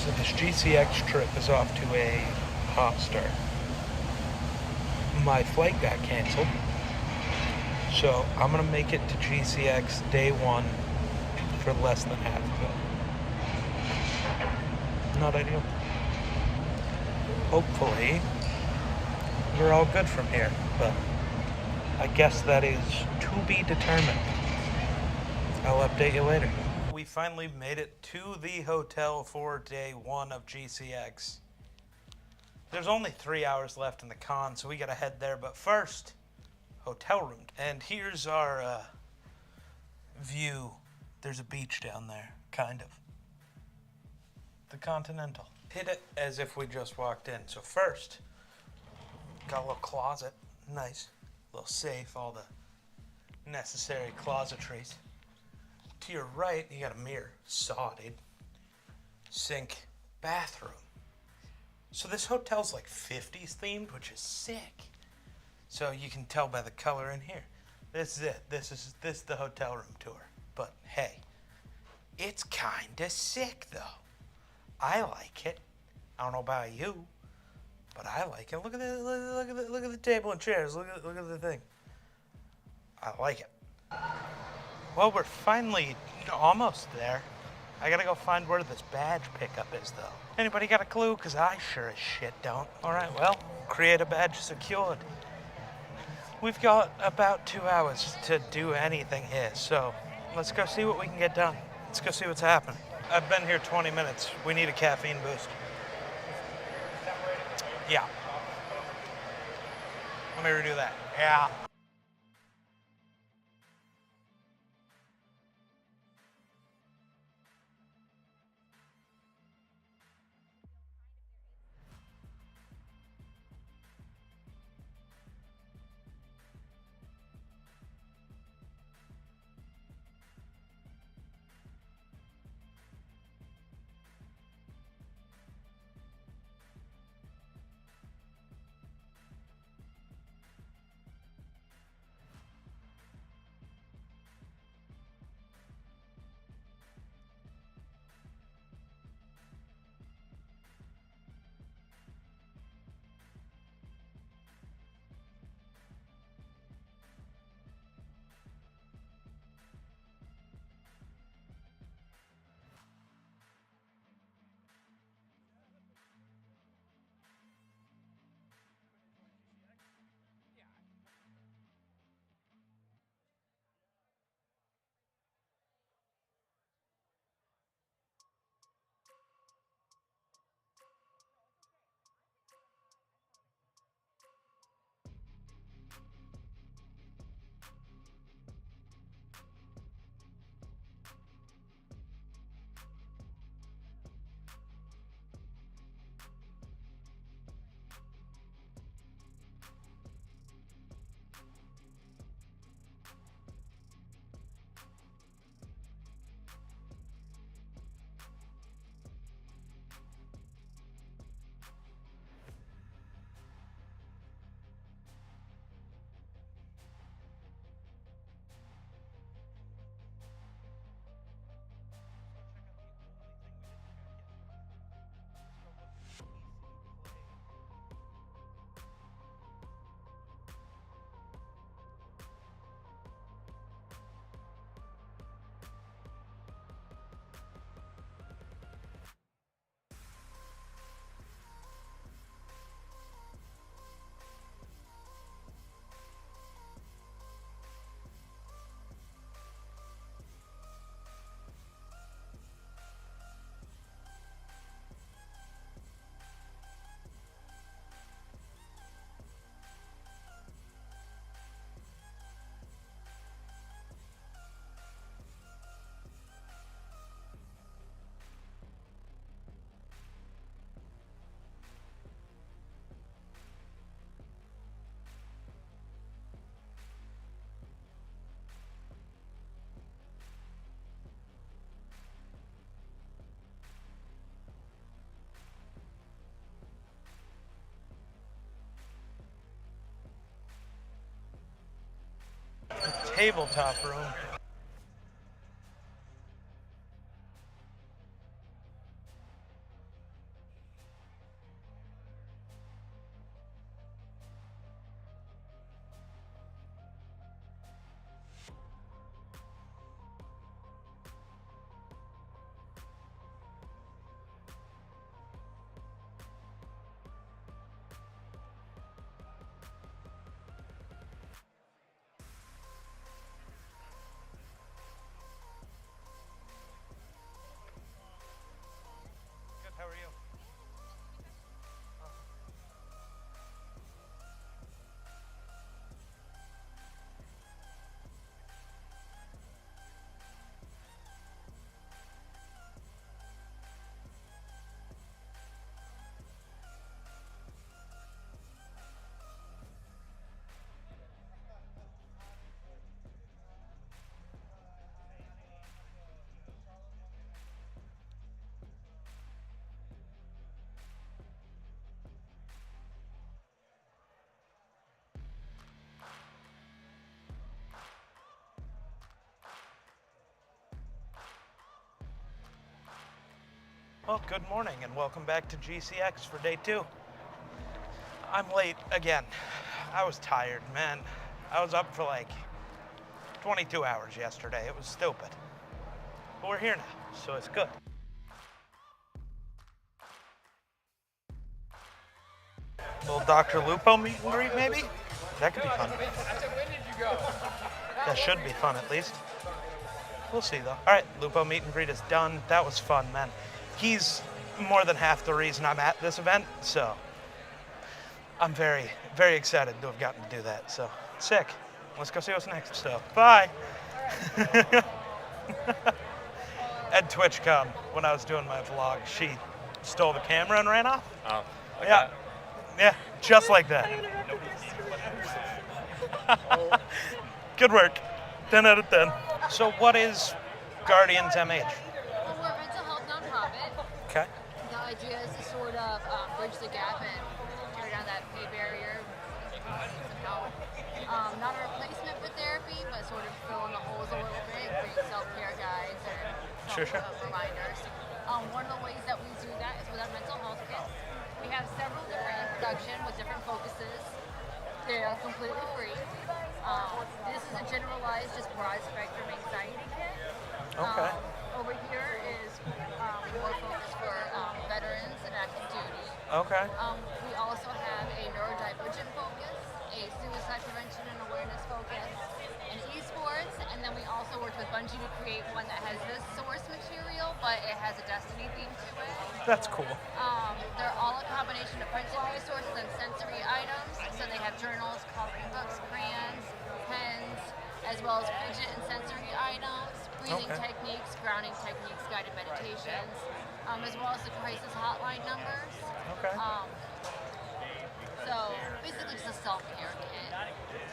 So this GCX trip is off to a hot start. My flight got canceled, so I'm gonna make it to GCX day one for less than half of it. Not ideal. Hopefully, we're all good from here, but I guess that is to be determined. I'll update you later. We finally made it to the hotel for day one of GCX. There's only 3 hours left in the con, so we gotta head there, but first, hotel room. And here's our view. There's a beach down there, kind of. The Continental. Hit it as if we just walked in. So first, got a little closet, nice. Little safe, all the necessary closetries. To your right, you got a mirror, sodded. Sink, bathroom. So this hotel's like 50s themed, which is sick. So you can tell by the color in here. This is it. This is the hotel room tour. But hey, it's kinda sick though. I like it. I don't know about you, but I like it. Look at the look at the table and chairs. Look at the thing. I like it. Well, we're finally almost there. I gotta go find where this badge pickup is, though. Anybody got a clue? Because I sure as shit don't. All right, well, create a badge secured. We've got about 2 hours to do anything here, so let's go see what we can get done. Let's go see what's happening. I've been here 20 minutes. We need a caffeine boost. Yeah. Let me redo that. Yeah. Tabletop room. Well, good morning and welcome back to GCX for day 2. I'm late again. I was tired, man. I was up for like 22 hours yesterday. It was stupid. But we're here now, so it's good. Little Dr. Lupo meet and greet, maybe? That could be fun. That should be fun, at least. We'll see, though. All right, Lupo meet and greet is done. That was fun, man. He's more than half the reason I'm at this event, so I'm very, very excited to have gotten to do that. So, sick. Let's go see what's next. So, bye. At TwitchCon, when I was doing my vlog, she stole the camera and ran off. Oh, like Yeah. that? Yeah, just like that. Good work. 10 out of 10. So what is Guardians MH? Well, we're a mental health nonprofit. Okay. The idea is to sort of bridge the gap and tear down that pay barrier. Somehow, not a replacement for therapy, but sort of fill in the holes a little bit, bring self-care guides and Sure. reminders. One of the ways that we do that is with our mental health kits. We have several different in production with different focuses. They are completely free. This is a generalized, just broad spectrum anxiety kit. Okay. Over here is more focused for veterans and active duty. Okay. We also have a neurodivergent focus, a suicide prevention and awareness focus, and esports, and then we also worked with Bungie to create one that has this source material, but it has a Destiny theme to it. That's cool. They're all a combination of printed resources and sensory items. So they have journals, coloring books, crayons, pens, as well as fidget and sensory items, breathing Okay. techniques, grounding techniques, guided meditations, as well as the crisis hotline numbers. Okay. So basically just a self-care kit.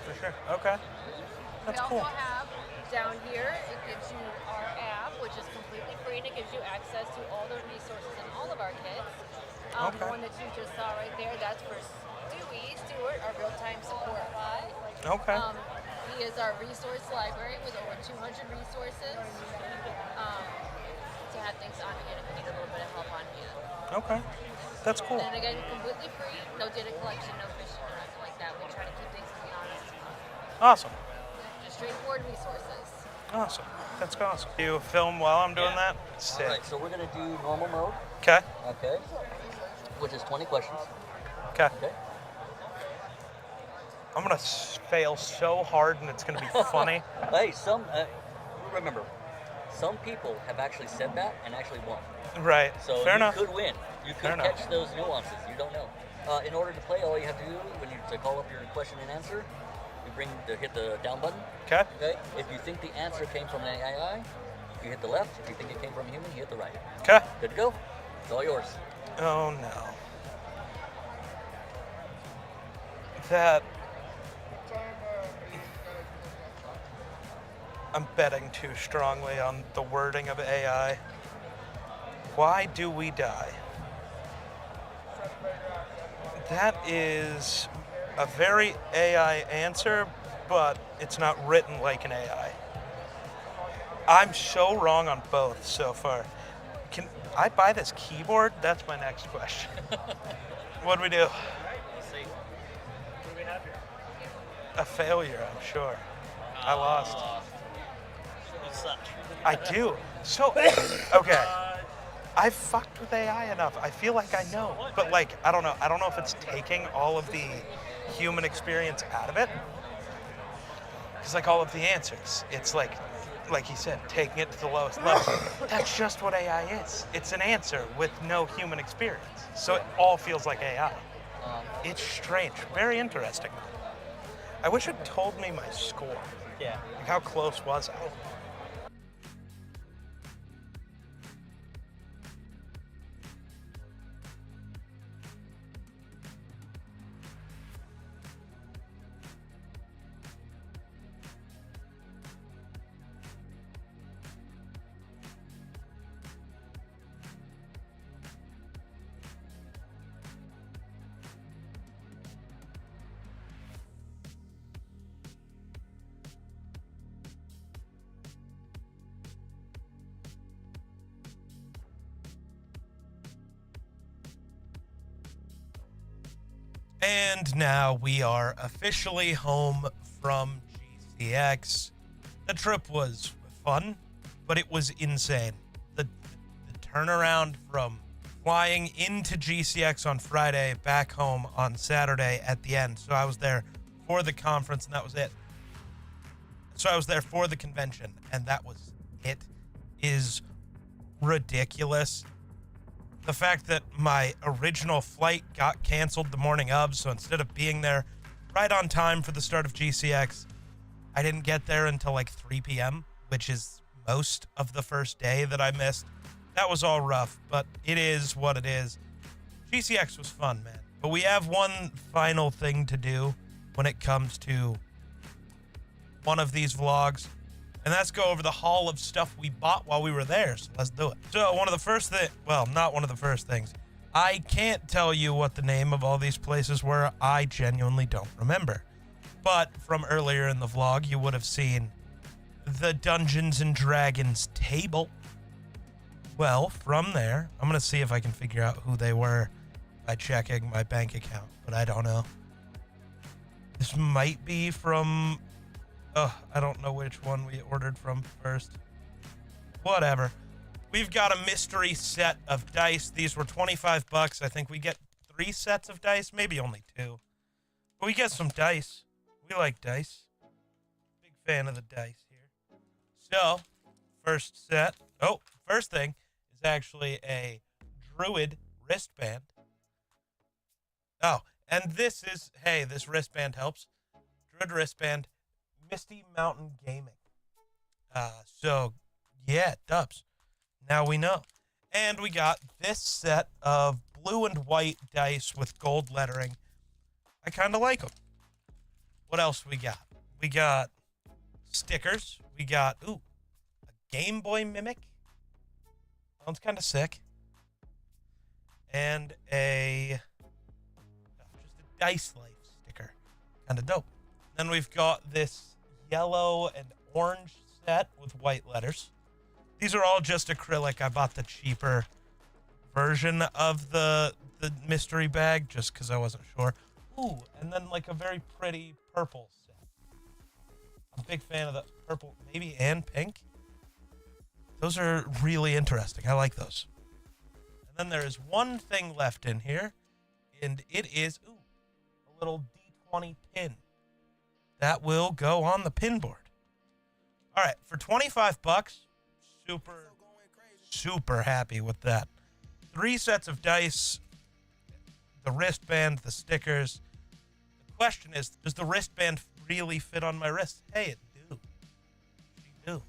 For sure. Okay. That's we cool. also have down here, it gives you our app, which is completely free, and it gives you access to all the resources in all of our kits. Okay. The one that you just saw right there, that's for Stuart, our real-time support bot. Okay. He is our resource library with over 200 resources to have things on hand if you need a little bit of help on hand. Okay. That's cool. And again, completely free, no data collection, no phishing or anything like that. We try to keep things as honest as possible. Awesome. Just straightforward resources. Awesome. That's awesome. You film while I'm doing that? Sick. All right, so we're going to do normal mode, Okay. okay, which is 20 questions, Okay. okay? I'm gonna fail so hard and it's gonna be funny. Hey, remember, some people have actually said that and actually won. Right. So Fair you enough. could win. You Fair could enough. catch those nuances. You don't know. In order to play, all you have to do to call up your question and answer, you hit the down button. Okay. Okay. If you think the answer came from an AI, you hit the left. If you think it came from a human, you hit the right. Okay. Good to go. It's all yours. Oh no. That. I'm betting too strongly on the wording of AI. Why do we die? That is a very AI answer, but it's not written like an AI. I'm so wrong on both so far. Can I buy this keyboard? That's my next question. What do we do? A failure, I'm sure. I lost. You suck. I do. So, okay. I've fucked with AI enough. I feel like I know. But like, I don't know. I don't know if it's taking all of the human experience out of it. Because like all of the answers, it's like he said, taking it to the lowest level. That's just what AI is. It's an answer with no human experience. So it all feels like AI. It's strange. Very interesting. I wish it told me my score. Yeah. Like how close was I? And now we are officially home from GCX. The trip was fun, but it was insane. The turnaround from flying into GCX on Friday, back home on Saturday at the end. So I was there for the conference, and that was it. So I was there for the convention, and that was it. Is ridiculous. The fact that my original flight got canceled the morning of, so instead of being there right on time for the start of GCX, I didn't get there until like 3 p.m., which is most of the first day that I missed. That was all rough, but it is what it is. GCX was fun, man. But we have one final thing to do when it comes to one of these vlogs, and that's go over the haul of stuff we bought while we were there. So let's do it. So one of the first not one of the first things. I can't tell you what the name of all these places were. I genuinely don't remember. But from earlier in the vlog, you would have seen the Dungeons and Dragons table. Well, from there, I'm going to see if I can figure out who they were by checking my bank account, but I don't know. This might be from... I don't know which one we ordered from first. Whatever. We've got a mystery set of dice. These were $25. I think we get 3 sets of dice, maybe only 2. But we get some dice. We like dice. Big fan of the dice here. So, first set. Oh, first thing is actually a Druid wristband. Oh, and this is, hey, this wristband helps. Druid wristband. Misty Mountain Gaming. So, yeah, dubs. Now we know. And we got this set of blue and white dice with gold lettering. I kind of like them. What else we got? We got stickers. We got, a Game Boy Mimic. Sounds kind of sick. And just a Dice Life sticker. Kind of dope. Then we've got this yellow and orange set with white letters. These are all just acrylic. I bought the cheaper version of the mystery bag just because I wasn't sure. Ooh, and then like a very pretty purple set. I'm a big fan of the purple, maybe, and pink. Those are really interesting. I like those. And then there is one thing left in here, and it is a little D20 pin. That will go on the pin board. All right, for $25, super happy with that. 3 sets of dice, the wristband, the stickers. The question is, does the wristband really fit on my wrist? Hey, it do. She do.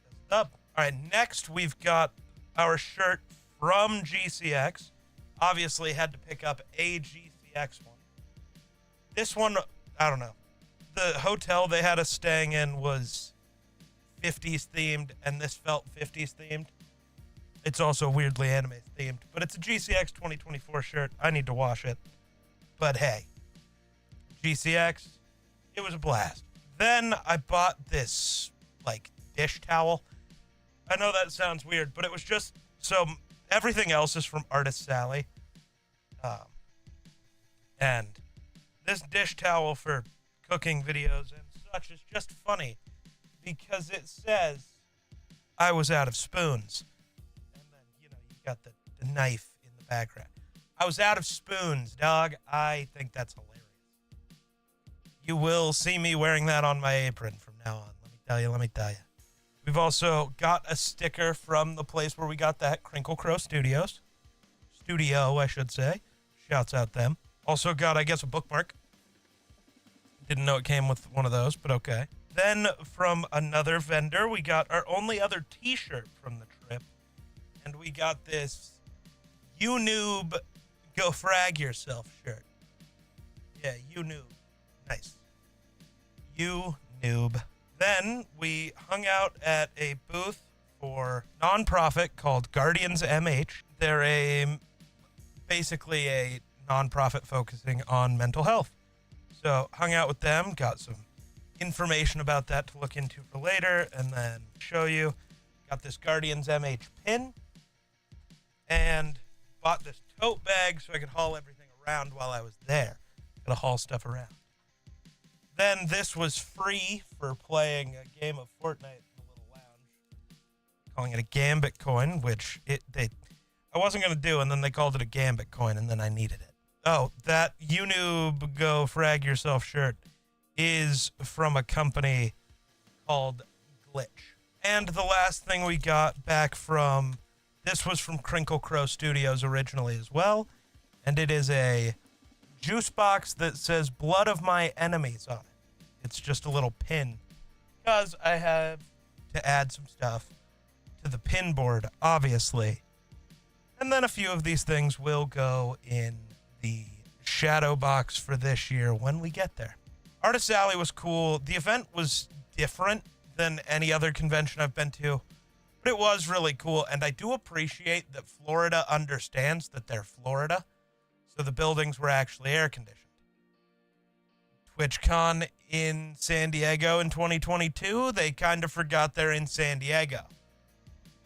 That's up. All right, next we've got our shirt from GCX. Obviously had to pick up a GCX one. This one, I don't know. The hotel they had us staying in was 50s themed, and this felt 50s themed. It's also weirdly anime themed, but it's a GCX 2024 shirt. I need to wash it. But hey, GCX, it was a blast. Then I bought this, dish towel. I know that sounds weird, but it was just, so everything else is from Artist Sally. And this dish towel for cooking videos and such is just funny because it says I was out of spoons, and then you got the knife in the background. I was out of spoons, dog. I think that's hilarious. You will see me wearing that on my apron from now on. Let me tell you. We've also got a sticker from the place where we got that, Crinkle Crow Studios. Studio, I should say. Shouts out them. Also got, I guess, a bookmark. Didn't know it came with one of those, but okay. Then from another vendor, we got our only other t-shirt from the trip. And we got this You Noob Go Frag Yourself shirt. Yeah, You Noob. Nice. You Noob. Then we hung out at a booth for nonprofit called Guardians MH. They're basically a nonprofit focusing on mental health. So hung out with them, got some information about that to look into for later, and then show you. Got this Guardians MH pin, and bought this tote bag so I could haul everything around while I was there. Gotta haul stuff around. Then this was free for playing a game of Fortnite in the little lounge, calling it a Gambit coin, which I wasn't gonna do, and then they called it a Gambit coin, and then I needed it. Oh, that Unoob Go Frag Yourself shirt is from a company called Glitch. And the last thing we got back from, this was from Crinkle Crow Studios originally as well, and it is a juice box that says Blood of My Enemies on it. It's just a little pin, because I have to add some stuff to the pin board, obviously. And then a few of these things will go in the shadow box for this year when we get there. Artist Alley was cool. The event was different than any other convention I've been to, but it was really cool, and I do appreciate that Florida understands that they're Florida, so the buildings were actually air-conditioned. TwitchCon in San Diego in 2022, they kind of forgot they're in San Diego.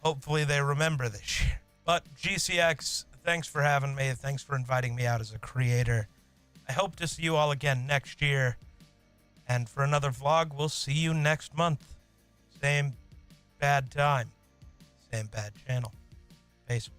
Hopefully they remember this year. But GCX, thanks for having me. Thanks for inviting me out as a creator. I hope to see you all again next year. And for another vlog, we'll see you next month. Same bad time. Same bad channel. Peace.